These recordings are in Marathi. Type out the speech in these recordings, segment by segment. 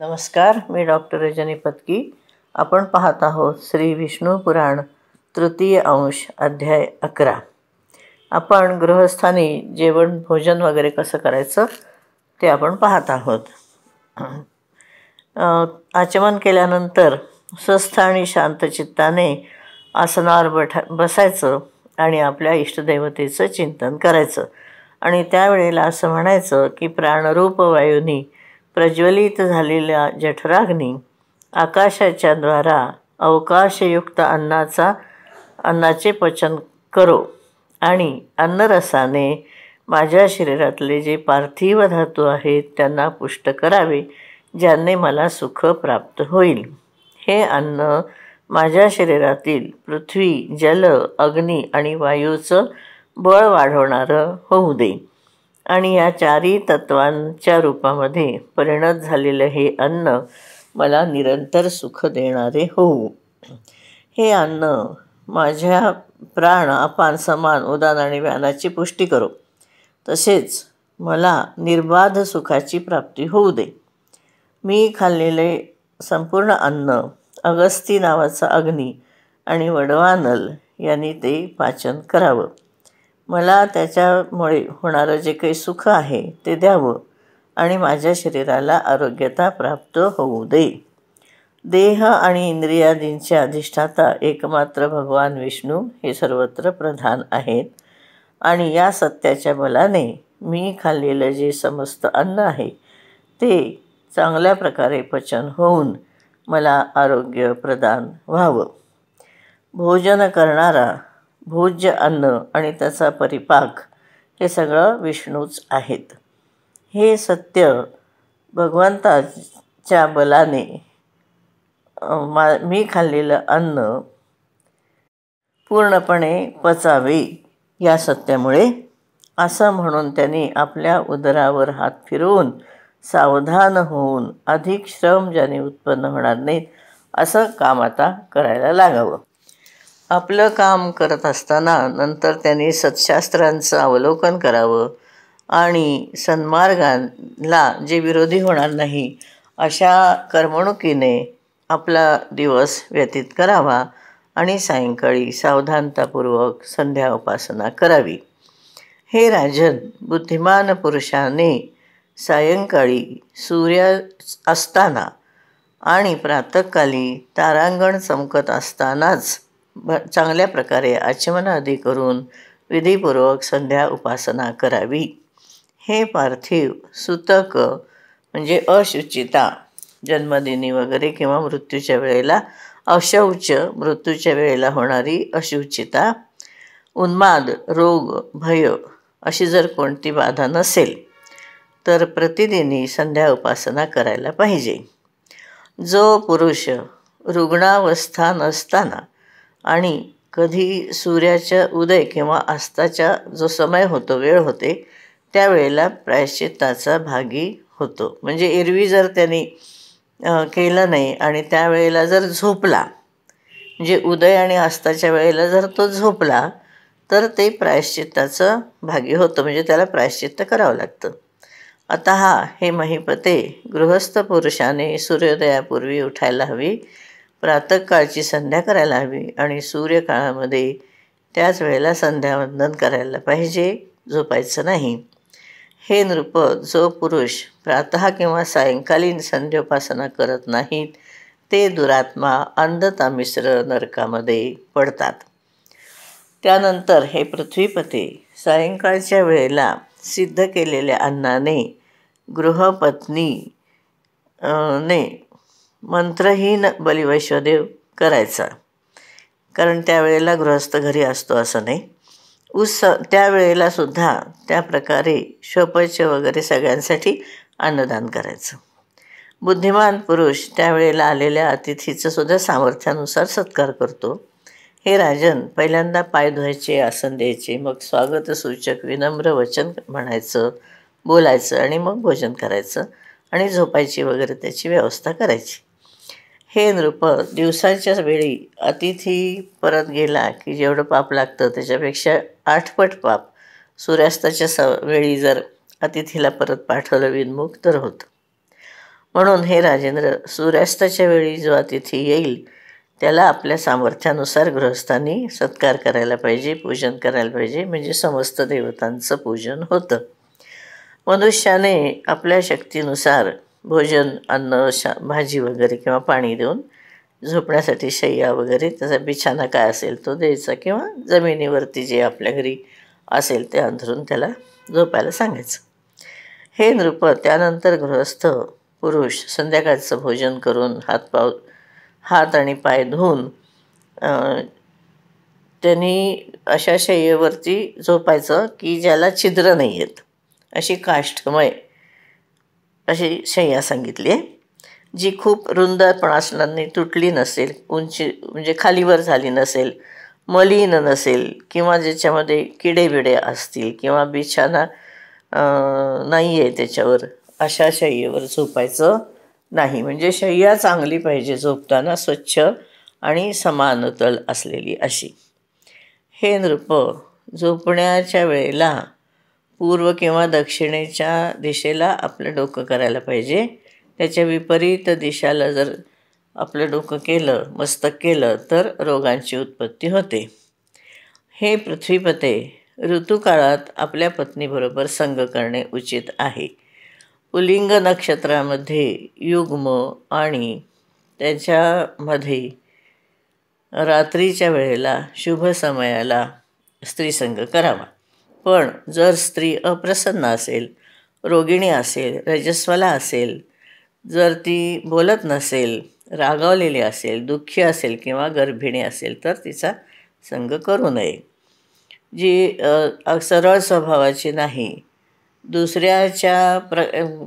नमस्कार, मी डॉक्टर रजनी पत्की. आपण पाहत आहोत श्री विष्णू पुराण तृतीय अंश अध्याय 11. आपण गृहस्थानी जेवण भोजन वगैरे कसं करायचं ते आपण पाहत आहोत. आचमन केल्यानंतर स्वस्थ आणि शांत चित्ताने आसनावर बसायचं आणि आपल्या इष्टदेवतेचं चिंतन करायचं. आणि त्यावेळेला असं म्हणायचं की प्राणरूप वायूंनी प्रज्वलित झालेल्या जठराग्नी आकाशाच्या द्वारा अवकाशयुक्त अन्नाचे पचन करो आणि अन्नरसाने माझ्या शरीरातले जे पार्थिव धातू आहेत त्यांना पुष्ट करावे, ज्याने मला सुख प्राप्त होईल. हे अन्न माझ्या शरीरातील पृथ्वी, जल, अग्नी आणि वायूचं बळ वाढवणारं होऊ दे आणि या चारी तत्वांच्या रूपामध्ये परिणत झालेलं हे अन्न मला निरंतर सुख देणारे होऊ. हे अन्न माझ्या प्राण, अपान, समान, उदान आणि व्यानाची पुष्टी करो. तसेच मला निर्बाध सुखाची प्राप्ती होऊ दे. मी खाल्लेले संपूर्ण अन्न अगस्ती नावाचा अग्नी आणि वडवानल यांनी ते पाचन करावं. मला त्याच्यामुळे होणारं जे काही सुख आहे ते द्यावं आणि माझ्या शरीराला आरोग्यता प्राप्त होऊ दे. देह आणि इंद्रियादींचे अधिष्ठाता एकमात्र भगवान विष्णू हे सर्वत्र प्रधान आहेत आणि या सत्याच्या बलाने मी खाल्लेलं जे समस्त अन्न आहे ते चांगल्या प्रकारे पचन होऊन मला आरोग्य प्रदान व्हावं. भोजन करणारा, भोज्य अन्न आणि त्याचा परिपाक हे सगळं विष्णूच आहेत. हे सत्य भगवंताच्या बलाने मी खाल्लेलं अन्न पूर्णपणे पचावे या सत्यामुळे असं म्हणून त्यांनी आपल्या उदरावर हात फिरवून सावधान होऊन अधिक श्रम ज्याने उत्पन्न होणार नाहीत असं काम आता करायला लागावं. आपलं काम करत असताना नंतर त्यांनी सत्शास्त्रांचं अवलोकन करावं आणि सन्मार्गाला जे विरोधी होणार नाही अशा करमणुकीने आपला दिवस व्यतीत करावा आणि सायंकाळी सावधानतापूर्वक संध्या उपासना करावी. हे राजन, बुद्धिमान पुरुषाने सायंकाळी सूर्य असताना आणि प्रातःकाली तारांगण चमकत असतानाच चांगल्या प्रकारे आचमनादी करून विधीपूर्वक संध्या उपासना करावी. हे पार्थिव सूतक म्हणजे अशुचिता, जन्मदिनी वगैरे किंवा मृत्यूच्या वेळेला अशौच, मृत्यूच्या वेळेला होणारी अशुचिता, उन्माद, रोग, भय अशी जर कोणती बाधा नसेल तर प्रतिदिनी संध्या उपासना करायला पाहिजे. जो पुरुष रुग्णावस्था नसताना आणि कधी सूर्याच्या उदय किंवा अस्ताचा जो समय होतो, वेळ होते, त्यावेळेला प्रायश्चित्ताचा भागी होतो. म्हणजे एरवी जर त्यांनी केलं नाही आणि त्यावेळेला जर झोपला, म्हणजे उदय आणि अस्ताच्या वेळेला जर तो झोपला तर ते प्रायश्चित्ताचं भागी होतं, म्हणजे त्याला प्रायश्चित्त करावं लागतं. आता हे महिपते, गृहस्थ पुरुषाने सूर्योदयापूर्वी उठायला हवी, प्रातःकाळची संध्या करायला हवी आणि सूर्यकाळामध्ये त्याच वेळेला संध्यावंदन करायला पाहिजे, झोपायचं नाही. हे नृप, जो पुरुष प्रातः किंवा सायंकालीन संध्योपासना करत नाहीत ते दुरात्मा अंधतामिश्र नरकामध्ये पडतात. त्यानंतर हे पृथ्वीपते, सायंकाळच्या वेळेला सिद्ध केलेल्या अन्नाने गृहपत्नी ने मंत्रहीन बलिवैश्वदेव करायचा, कारण त्यावेळेला गृहस्थ घरी असतो असं नाही. त्यावेळेला सुद्धा त्या प्रकारे शोपच वगैरे सगळ्यांसाठी अन्नदान करायचं. बुद्धिमान पुरुष त्यावेळेला आलेल्या अतिथीचं सुद्धा सामर्थ्यानुसार सत्कार करतो. हे राजन, पहिल्यांदा पाय धुवायचे, आसन द्यायचे, मग स्वागतसूचक विनम्र वचन म्हणायचं, बोलायचं आणि मग भोजन करायचं आणि झोपायची वगैरे त्याची व्यवस्था करायची. हे नृप, दिवसाच्याच वेळी अतिथी परत गेला की जेवढं पाप लागतं त्याच्यापेक्षा 8 पट पाप सूर्यास्ताच्या वेळी जर अतिथीला परत पाठवलं विनमुख तर होतं. म्हणून हे राजेंद्र, सूर्यास्ताच्या वेळी जो अतिथी येईल त्याला आपल्या सामर्थ्यानुसार गृहस्थांनी सत्कार करायला पाहिजे, पूजन करायला पाहिजे, म्हणजे समस्त देवतांचं पूजन होतं. मनुष्याने आपल्या शक्तीनुसार भोजन, अन्न, भाजी वगैरे किंवा पाणी देऊन झोपण्यासाठी शय्या वगैरे त्याचा बिछाना काय असेल तो द्यायचा, किंवा जमिनीवरती जे आपल्या घरी असेल ते अंथरून त्याला झोपायला सांगायचं. हे नृप, त्यानंतर गृहस्थ पुरुष संध्याकाळचं भोजन करून हात आणि पाय धुवून त्यांनी अशा शय्येवरती झोपायचं की ज्याला छिद्र नाही आहेत, अशी काष्ठमय अशी शय्या सांगितली आहे, जी खूप रुंद पण असणार नाही, तुटली नसेल, उंची म्हणजे खालीवर झाली नसेल, मलिन नसेल, किंवा ज्याच्यामध्ये किडेबिडे असतील किंवा बिछाना नाही आहे त्याच्यावर, अशा शय्येवर झोपायचं नाही. म्हणजे शय्या चांगली पाहिजे, झोपताना स्वच्छ आणि समानतल असलेली अशी. हे नृप, झोपण्याच्या वेळेला पूर्व किंवा दक्षिणेच्या दिशेला आपलं डोकं करायला पाहिजे. त्याच्या विपरीत दिशाला जर आपलं डोकं केलं, मस्तक केलं, तर रोगांची उत्पत्ती होते. हे पृथ्वीपते, ऋतुकाळात आपल्या पत्नीबरोबर संग करणे उचित आहे. पुल्लिंग नक्षत्रामध्ये युग्म आणि त्याच्यामध्ये रात्रीच्या वेळेला शुभ समयाला स्त्रीसंग करावा. पण जर स्त्री अप्रसन्न असेल, रोगिणी असेल, रजस्वला असेल, जर ती बोलत नसेल, रागावलेली असेल, दुःखी असेल किंवा गर्भिणी असेल तर तिचा संग करू नये. जी सरळ स्वभावाची नाही, दुसऱ्याच्या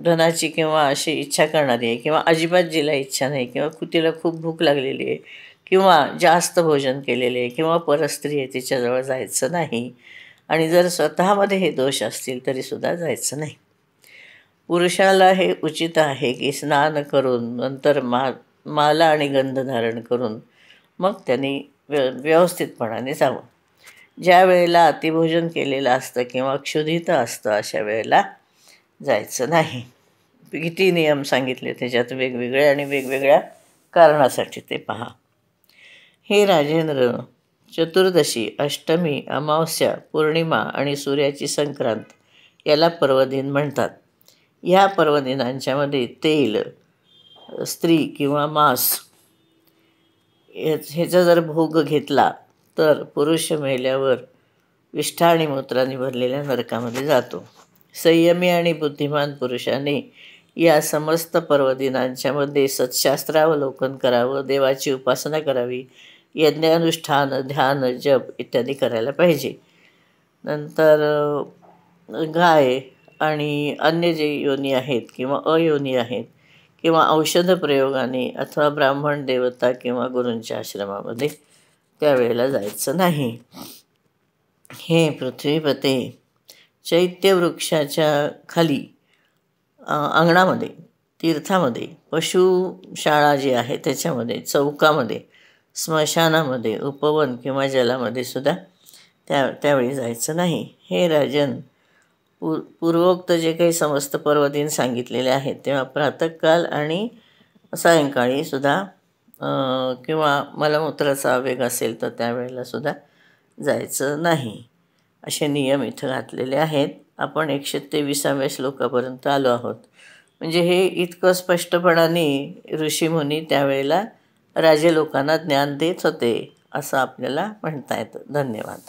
धनाची किंवा अशी इच्छा करणारी आहे, किंवा अजिबात जिला इच्छा नाही, किंवा तिला खूप भूक लागलेली आहे, किंवा जास्त भोजन केलेले आहे, किंवा परस्त्री आहे तिच्याजवळ जायचं नाही. आणि जर स्वतःमध्ये हे दोष असतील तरीसुद्धा जायचं नाही. पुरुषाला हे उचित आहे की स्नान करून नंतर माला आणि गंध धारण करून मग त्यांनी व्यवस्थितपणाने जावं. ज्या वेळेला अतिभोजन केलेलं असतं किंवा क्षुधित असतं अशा वेळेला जायचं नाही. किती नियम सांगितले त्याच्यात वेगवेगळे आणि वेगवेगळ्या कारणासाठी ते पहा. हे राजेंद्र, चतुर्दशी, अष्टमी, अमावस्या, पौर्णिमा आणि सूर्याची संक्रांत याला पर्वदिन म्हणतात. ह्या पर्वदिनांच्यामध्ये तेल, स्त्री किंवा मांस ह्याचा जर भोग घेतला तर पुरुष मेल्यावर विष्ठा आणि मूत्राने भरलेल्या नरकामध्ये जातो. संयमी आणि बुद्धिमान पुरुषाने या समस्त पर्वदिनांच्यामध्ये सत्शास्त्रावलोकन करावं, देवाची उपासना करावी, यज्ञानुष्ठान, ध्यान, जप इत्यादी करायला पाहिजे. नंतर गाय आणि अन्य जे योनी आहेत किंवा अयोनी आहेत, किंवा औषध प्रयोगाने अथवा ब्राह्मण, देवता किंवा गुरूंच्या आश्रमामध्ये त्यावेळेला जायचं नाही. हे पृथ्वीपते, चैत्यवृक्षाच्या खाली अंगणामध्ये, तीर्थामध्ये, पशुशाळा जी आहे त्याच्यामध्ये, चौकामध्ये, स्मशानामध्ये, उपवन किंवा जलामध्ये सुद्धा त्यावेळी जायचं नाही. हे राजन, पूर्वोक्त जे काही समस्त पर्वदिन सांगितलेले आहेत तेव्हा प्रातःकाल आणि सायंकाळी सुद्धा किंवा मलमूत्राचा आवेग असेल तर त्यावेळेला सुद्धा जायचं नाही, असे नियम इथं घातलेले आहेत. आपण 123व्या श्लोकापर्यंत आलो आहोत. म्हणजे हे इतकं स्पष्टपणाने ऋषीमुनी त्यावेळेला राजे लोकांना ज्ञान देत होते असं आपल्याला म्हणता येतं. धन्यवाद.